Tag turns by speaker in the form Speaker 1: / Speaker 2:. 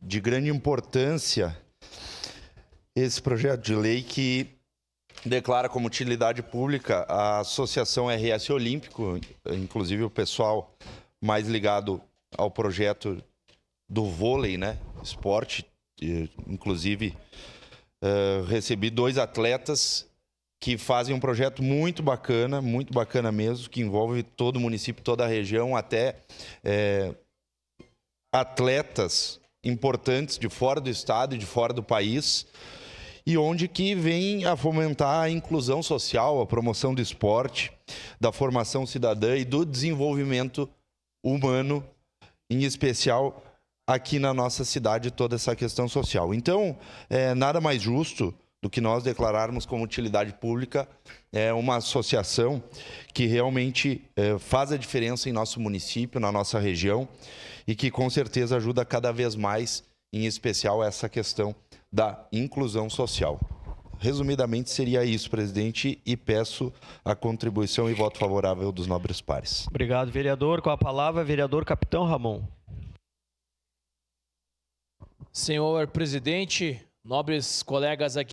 Speaker 1: de grande importância esse projeto de lei que declara como utilidade pública a Associação RS Olímpico, inclusive o pessoal mais ligado ao projeto do vôlei, né? Esporte. Inclusive, recebi 2 atletas que fazem um projeto muito bacana mesmo, que envolve todo o município, toda a região, até atletas importantes de fora do estado e de fora do país, e onde que vem a fomentar a inclusão social, a promoção do esporte, da formação cidadã e do desenvolvimento humano, em especial aqui na nossa cidade, toda essa questão social. Então, nada mais justo do que nós declararmos como utilidade pública uma associação que realmente faz a diferença em nosso município, na nossa região, e que com certeza ajuda cada vez mais, em especial essa questão da inclusão social. Resumidamente seria isso, presidente, e peço a contribuição e voto favorável dos nobres pares.
Speaker 2: Obrigado, vereador. Com a palavra, vereador Capitão Ramon.
Speaker 3: Senhor presidente, nobres colegas aqui